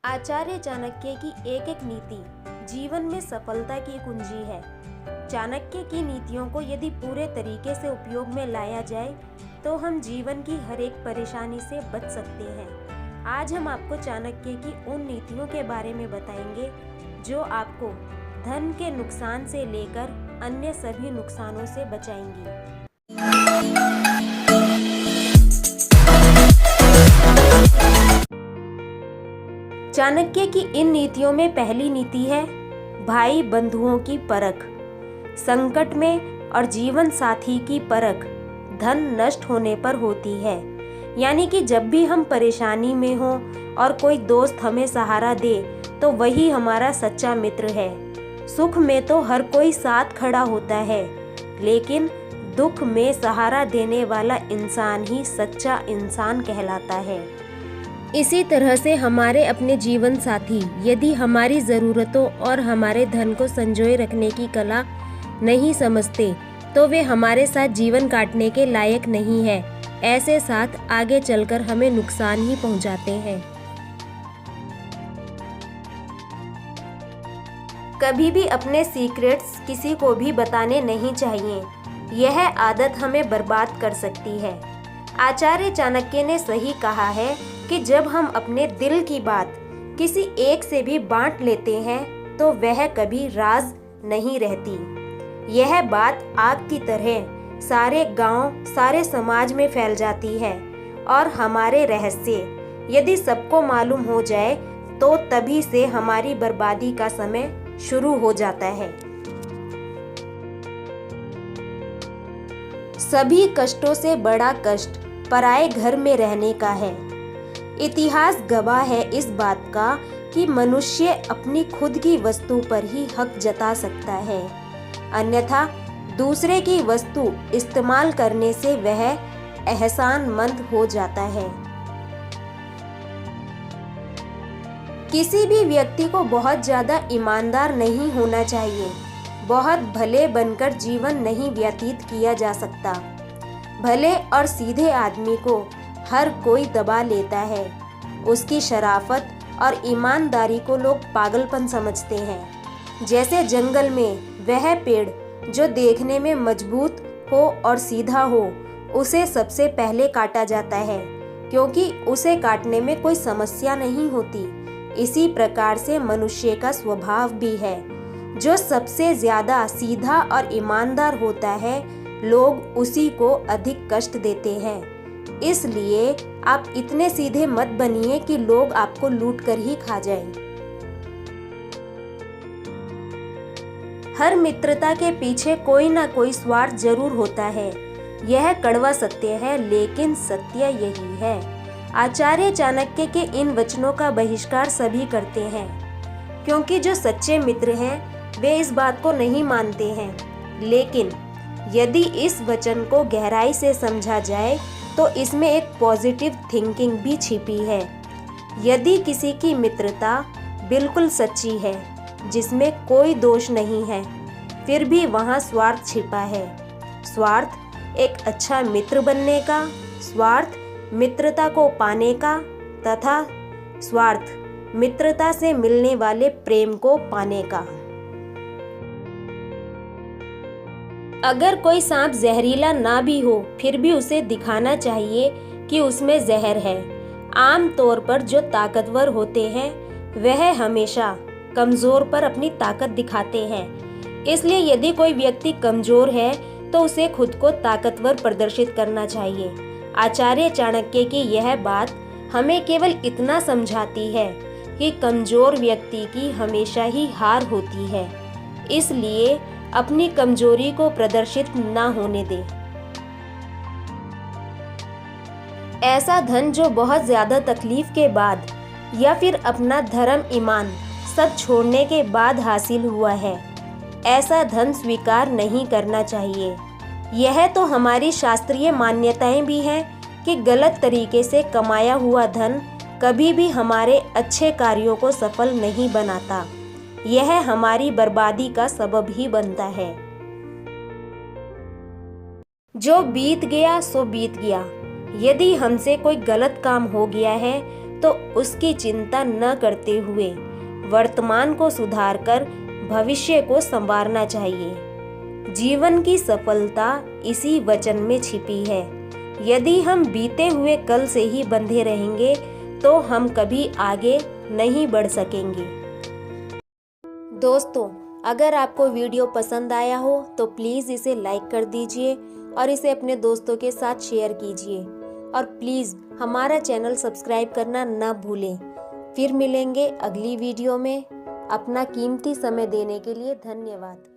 आचार्य चाणक्य की एक एक नीति जीवन में सफलता की कुंजी है। चाणक्य की नीतियों को यदि पूरे तरीके से उपयोग में लाया जाए तो हम जीवन की हर एक परेशानी से बच सकते हैं। आज हम आपको चाणक्य की उन नीतियों के बारे में बताएंगे जो आपको धन के नुकसान से लेकर अन्य सभी नुकसानों से बचाएंगी। चाणक्य की इन नीतियों में पहली नीति है भाई बंधुओं की परख। संकट में और जीवन साथी की परख धन नष्ट होने पर होती है। यानी कि जब भी हम परेशानी में हो और कोई दोस्त हमें सहारा दे तो वही हमारा सच्चा मित्र है। सुख में तो हर कोई साथ खड़ा होता है, लेकिन दुख में सहारा देने वाला इंसान ही सच्चा इंसान कहलाता है। इसी तरह से हमारे अपने जीवन साथी यदि हमारी ज़रूरतों और हमारे धन को संजोए रखने की कला नहीं समझते तो वे हमारे साथ जीवन काटने के लायक नहीं है। ऐसे साथ आगे चलकर हमें नुकसान ही पहुंचाते हैं। कभी भी अपने सीक्रेट्स किसी को भी बताने नहीं चाहिए। यह आदत हमें बर्बाद कर सकती है। आचार्य चाणक्य ने सही कहा है कि जब हम अपने दिल की बात किसी एक से भी बांट लेते हैं तो वह कभी राज नहीं रहती। यह बात आग की तरह सारे गांव, सारे समाज में फैल जाती है और हमारे रहस्य यदि सबको मालूम हो जाए तो तभी से हमारी बर्बादी का समय शुरू हो जाता है। सभी कष्टों से बड़ा कष्ट पराए घर में रहने का है। इतिहास गवाह है इस बात का कि मनुष्य अपनी खुद की वस्तु पर ही हक जता सकता है, अन्यथा दूसरे की वस्तु इस्तेमाल करने से वह एहसानमंद हो जाता है। किसी भी व्यक्ति को बहुत ज़्यादा ईमानदार नहीं होना चाहिए। बहुत भले बनकर जीवन नहीं व्यतीत किया जा सकता। भले और सीधे आदमी को हर कोई दबा लेता है। उसकी शराफत और ईमानदारी को लोग पागलपन समझते हैं। जैसे जंगल में वह पेड़ जो देखने में मजबूत हो और सीधा हो, उसे सबसे पहले काटा जाता है क्योंकि उसे काटने में कोई समस्या नहीं होती। इसी प्रकार से मनुष्य का स्वभाव भी है। जो सबसे ज़्यादा सीधा और ईमानदार होता है, लोग उसी को अधिक कष्ट देते हैं। इसलिए आप इतने सीधे मत बनिए कि लोग आपको लूट कर ही खा जाएं। हर मित्रता के पीछे कोई ना कोई स्वार्थ जरूर होता है। यह कड़वा सत्य है, लेकिन सत्य यही है। आचार्य चाणक्य के इन वचनों का बहिष्कार सभी करते हैं, क्योंकि जो सच्चे मित्र हैं वे इस बात को नहीं मानते हैं। लेकिन यदि इस वचन को गहराई से समझा जाए तो इसमें एक पॉजिटिव थिंकिंग भी छिपी है। यदि किसी की मित्रता बिल्कुल सच्ची है, जिसमें कोई दोष नहीं है, फिर भी वहाँ स्वार्थ छिपा है। स्वार्थ एक अच्छा मित्र बनने का, स्वार्थ मित्रता को पाने का, तथा स्वार्थ मित्रता से मिलने वाले प्रेम को पाने का। अगर कोई सांप जहरीला ना भी हो फिर भी उसे दिखाना चाहिए कि उसमें जहर है। आम तौर पर जो ताकतवर होते हैं वह हमेशा कमज़ोर पर अपनी ताकत दिखाते हैं। इसलिए यदि कोई व्यक्ति कमज़ोर है तो उसे खुद को ताकतवर प्रदर्शित करना चाहिए। आचार्य चाणक्य की यह बात हमें केवल इतना समझाती है कि कमज़ोर व्यक्ति की हमेशा ही हार होती है। इसलिए अपनी कमजोरी को प्रदर्शित ना होने दे। ऐसा धन जो बहुत ज़्यादा तकलीफ के बाद या फिर अपना धर्म ईमान सब छोड़ने के बाद हासिल हुआ है, ऐसा धन स्वीकार नहीं करना चाहिए। यह तो हमारी शास्त्रीय मान्यताएं भी हैं कि गलत तरीके से कमाया हुआ धन कभी भी हमारे अच्छे कार्यों को सफल नहीं बनाता। यह हमारी बर्बादी का सबब ही बनता है। जो बीत गया सो बीत गया। यदि हमसे कोई गलत काम हो गया है तो उसकी चिंता न करते हुए वर्तमान को सुधारकर भविष्य को संवारना चाहिए। जीवन की सफलता इसी वचन में छिपी है। यदि हम बीते हुए कल से ही बंधे रहेंगे तो हम कभी आगे नहीं बढ़ सकेंगे। दोस्तों, अगर आपको वीडियो पसंद आया हो तो प्लीज़ इसे लाइक कर दीजिए और इसे अपने दोस्तों के साथ शेयर कीजिए और प्लीज़ हमारा चैनल सब्सक्राइब करना न भूलें। फिर मिलेंगे अगली वीडियो में। अपना कीमती समय देने के लिए धन्यवाद।